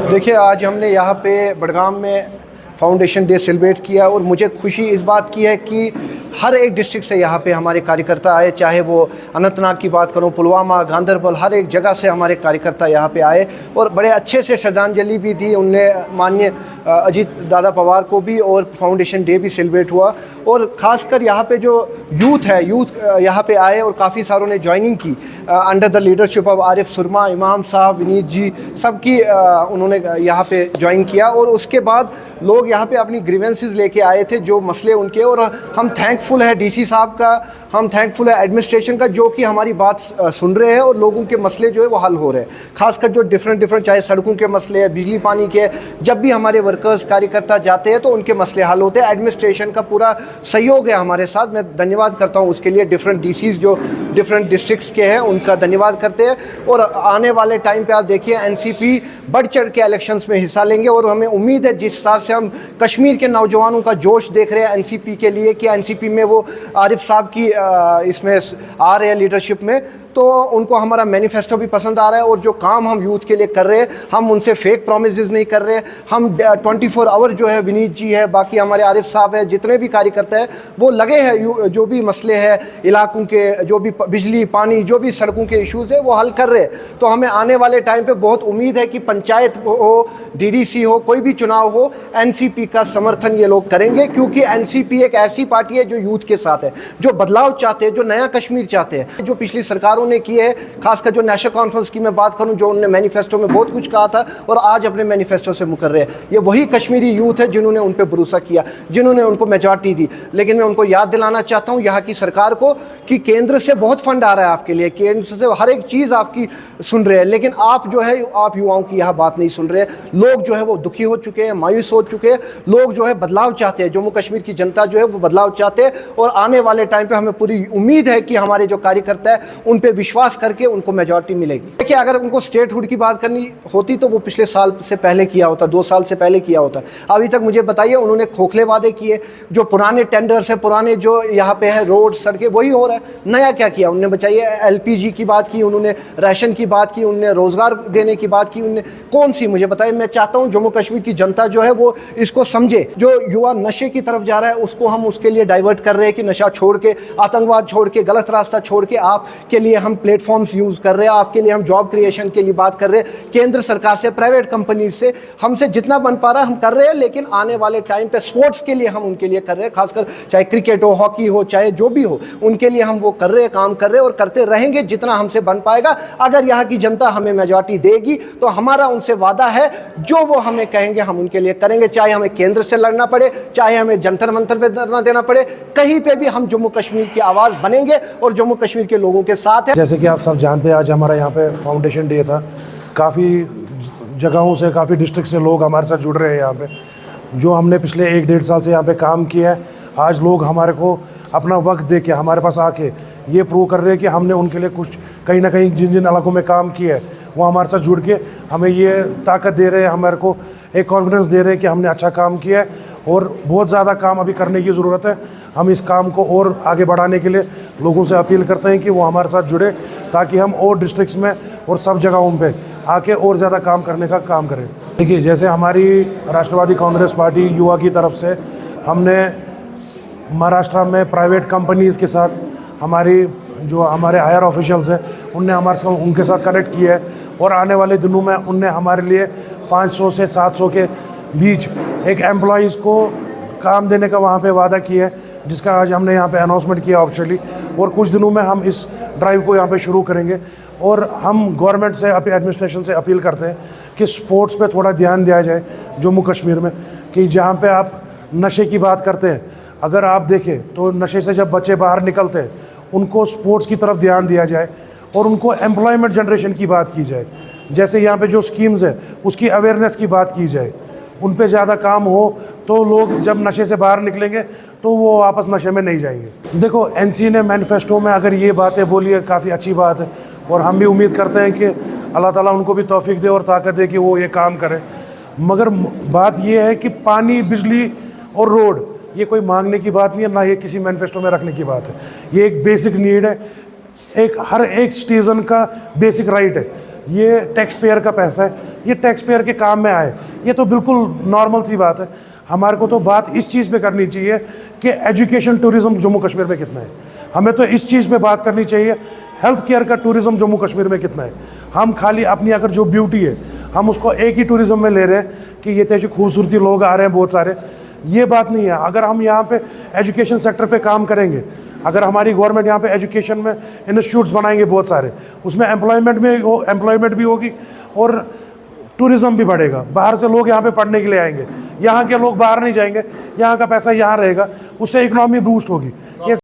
देखिए, आज हमने यहाँ पे बडगाम में फाउंडेशन डे सेलिब्रेट किया और मुझे खुशी इस बात की है कि हर एक डिस्ट्रिक्ट से यहाँ पे हमारे कार्यकर्ता आए, चाहे वो अनंतनाग की बात करूँ, पुलवामा, गांदरबल, हर एक जगह से हमारे कार्यकर्ता यहाँ पे आए और बड़े अच्छे से श्रद्धांजलि भी दी उनने। माननीय अजीत दादा पवार को भी और फाउंडेशन डे भी सेलिब्रेट हुआ। और ख़ासकर यहाँ पे जो यूथ है, यूथ यहाँ पे आए और काफ़ी सारों ने ज्वाइनिंग की under the leadership of Arif Surma, इमाम साहब, विनीत जी, सबकी उन्होंने यहाँ पे ज्वाइन किया। और उसके बाद लोग यहाँ पे अपनी ग्रीवेंसेस लेके आए थे, जो मसले उनके, और हम थैंकफुल है डीसी साहब का, हम थैंकफुल है एडमिनिस्ट्रेशन का, जो कि हमारी बात सुन रहे हैं और लोगों के मसले जो है वो हल हो रहे हैं। खासकर जो डिफरेंट चाहे सड़कों के मसले हैं, बिजली पानी के, जब भी हमारे वर्कर्स कार्यकर्ता जाते हैं तो उनके मसले हल होते हैं। एडमिनिस्ट्रेशन का पूरा सहयोग है हमारे साथ, मैं धन्यवाद करता हूँ उसके लिए। डिफरेंट डीसीज जो डिफरेंट डिस्ट्रिक्ट्स के हैं उनका धन्यवाद करते हैं। और आने वाले टाइम पे आप देखिए एनसीपी बढ़ चढ़ के इलेक्शंस में हिस्सा लेंगे और हमें उम्मीद है जिस हिसाब से हम कश्मीर के नौजवानों का जोश देख रहे हैं एनसीपी के लिए, कि एनसीपी में वो आरिफ साहब की इसमें आ रहे हैं लीडरशिप में, तो उनको हमारा मैनिफेस्टो भी पसंद आ रहा है। और जो काम हम यूथ के लिए कर रहे हैं, हम उनसे फेक प्रोमिसेस नहीं कर रहे। हम 24 आवर जो है, विनीत जी है, बाकी हमारे आरिफ साहब है, जितने भी कार्यकर्ता हैं वो लगे हैं, जो भी मसले हैं इलाकों के, जो भी बिजली पानी, जो भी सड़कों के इश्यूज़ है वो हल कर रहे हैं। तो हमें आने वाले टाइम पे बहुत उम्मीद है कि पंचायत हो, डीडीसी हो, कोई भी चुनाव हो, एनसीपी का समर्थन ये लोग करेंगे, क्योंकि एनसीपी एक ऐसी पार्टी है जो यूथ के साथ है, जो बदलाव चाहते हैं, जो नया कश्मीर चाहते हैं, जो पिछली सरकारों ने की है। खासकर जो नेशनल कॉन्फ्रेंस की मैं बात करूं, जो उन्होंने मैनिफेस्टो में बहुत कुछ कहा था और आज अपने मैनिफेस्टो से मुकर रहे हैं, ये वही कश्मीरी यूथ है जिन्होंने उन पर भरोसा किया, जिन्होंने उनको मेजॉरिटी दी। लेकिन मैं उनको याद दिलाना चाहता हूं यहाँ की सरकार को कि केंद्र से बहुत फंड आ रहा है आपके लिए, केंद्र से हर एक चीज़ आपकी सुन रहे हैं, लेकिन आप जो है, आप युवाओं की यह बात नहीं सुन रहे। लोग जो है वो दुखी हो चुके हैं, मायूस हो चुके हैं। लोग जो है बदलाव चाहते हैं, जम्मू कश्मीर की जनता जो है वो बदलाव चाहते हैं। और आने वाले टाइम पे हमें पूरी उम्मीद है कि हमारे जो कार्यकर्ता है उन पे विश्वास करके उनको मेजॉरिटी मिलेगी। देखिए, अगर उनको स्टेटहुड की बात करनी होती तो वो पिछले साल से पहले किया होता, 2 साल से पहले किया होता। अभी तक मुझे बताइए, उन्होंने खोखले वादे किए, जो पुराने टेंडर्स है, पुराने जो यहाँ पे है रोड सड़कें, वही हो रहा है। नया क्या किया उन्होंने? बताइए, एलपीजी की बात की उन्होंने, राशन की बात की उन्होंने, रोजगार देने की बात की उन्होंने, कौन सी मुझे बताइए। मैं चाहता हूँ जम्मू कश्मीर की जनता जो है वो इसको समझे। जो युवा नशे की तरफ जा रहा है उसको हम उसके लिए डाइवर्ट कर रहे हैं कि नशा छोड़ के, आतंकवाद छोड़ के, गलत रास्ता छोड़ के आपके लिए हम प्लेटफॉर्म्स यूज़ कर रहे हैं, आपके लिए हम जॉब क्रिएशन के लिए बात कर रहे हैं। केंद्र सरकार से, प्राइवेट कंपनी से हमसे जितना बन पा रहा है हम कर रहे हैं, लेकिन आने वाले टाइम पे स्पोर्ट्स के लिए हम उनके लिए कर रहे हैं, खासकर चाहे क्रिकेट हो, हॉकी हो, चाहे जो भी हो, उनके लिए हम वो कर रहे हैं, काम कर रहे हैं और करते रहेंगे जितना हमसे बन पाएगा। अगर यहाँ की जनता हमें मेजॉरिटी देगी तो हमारा उनसे वादा है, जो वो हमें कहेंगे हम उनके लिए करेंगे, चाहे हमें केंद्र से लड़ना पड़े, चाहे हमें जंतर मंतर पे धरना देना पड़े, कहीं पे भी हम जम्मू कश्मीर की आवाज़ बनेंगे और जम्मू कश्मीर के लोगों के साथ है। जैसे कि आप सब जानते हैं, आज हमारा यहाँ पे फाउंडेशन डे था। काफ़ी जगहों से, काफ़ी डिस्ट्रिक्ट से लोग हमारे साथ जुड़ रहे हैं यहाँ पे, जो हमने पिछले 1-1.5 साल से यहाँ पे काम किया है। आज लोग हमारे को अपना वक्त दे के हमारे पास आके ये प्रूव कर रहे हैं कि हमने उनके लिए कुछ कहीं ना कहीं जिन जिन इलाकों में काम किया है वो हमारे साथ जुड़ के हमें ये ताकत दे रहे हैं, हमारे को एक कॉन्फिडेंस दे रहे हैं कि हमने अच्छा काम किया है और बहुत ज़्यादा काम अभी करने की ज़रूरत है। हम इस काम को और आगे बढ़ाने के लिए लोगों से अपील करते हैं कि वो हमारे साथ जुड़े, ताकि हम और डिस्ट्रिक्ट्स में और सब जगहों पे आके और ज़्यादा काम करने का काम करें। देखिए, जैसे हमारी राष्ट्रवादी कांग्रेस पार्टी युवा की तरफ से हमने महाराष्ट्र में प्राइवेट कंपनीज़ के साथ, हमारी जो हमारे हायर ऑफिशियल्स हैं उनने हमारे साथ, उनके साथ कनेक्ट किया है और आने वाले दिनों में उनने हमारे लिए 500 से 700 के बीच एक एम्प्लॉइज़ को काम देने का वहाँ पे वादा किया है, जिसका आज हमने यहाँ पे अनाउंसमेंट किया ऑफिशियली। और कुछ दिनों में हम इस ड्राइव को यहाँ पे शुरू करेंगे। और हम गवर्नमेंट से, एडमिनिस्ट्रेशन से अपील करते हैं कि स्पोर्ट्स पे थोड़ा ध्यान दिया जाए जम्मू कश्मीर में, कि जहाँ पे आप नशे की बात करते हैं, अगर आप देखें तो नशे से जब बच्चे बाहर निकलते हैं उनको स्पोर्ट्स की तरफ ध्यान दिया जाए और उनको एम्प्लॉयमेंट जनरेशन की बात की जाए। जैसे यहाँ पे जो स्कीम्स है उसकी अवेयरनेस की बात की जाए, उन पे ज़्यादा काम हो तो लोग जब नशे से बाहर निकलेंगे तो वो वापस नशे में नहीं जाएंगे। देखो, एनसी ने मैनिफेस्टो में अगर ये बातें बोली है, काफ़ी अच्छी बात है और हम भी उम्मीद करते हैं कि अल्लाह ताला उनको भी तौफीक दे और ताकत दे कि वो ये काम करें। मगर बात ये है कि पानी, बिजली और रोड ये कोई मांगने की बात नहीं है, ना ये किसी मैनिफेस्टो में रखने की बात है। ये एक बेसिक नीड है, एक हर एक सिटीज़न का बेसिक राइट है। ये टैक्स पेयर का पैसा है, ये टैक्स पेयर के काम में आए, ये तो बिल्कुल नॉर्मल सी बात है। हमारे को तो बात इस चीज़ पे करनी चाहिए कि एजुकेशन टूरिज़्म जम्मू कश्मीर में कितना है, हमें तो इस चीज़ पे बात करनी चाहिए हेल्थ केयर का टूरिज़्म जम्मू कश्मीर में कितना है। हम खाली अपनी अगर जो ब्यूटी है हम उसको एक ही टूरिज़्म में ले रहे हैं कि ये तेज खूबसूरती लोग आ रहे हैं बहुत सारे, ये बात नहीं है। अगर हम यहाँ पे एजुकेशन सेक्टर पे काम करेंगे, अगर हमारी गवर्नमेंट यहाँ पे एजुकेशन में इंस्टीट्यूट्स बनाएंगे बहुत सारे, उसमें एम्प्लॉयमेंट भी होगी और टूरिज़्म भी बढ़ेगा, बाहर से लोग यहाँ पे पढ़ने के लिए आएंगे, यहाँ के लोग बाहर नहीं जाएंगे, यहाँ का पैसा यहाँ रहेगा, उससे इकनॉमी बूस्ट होगी।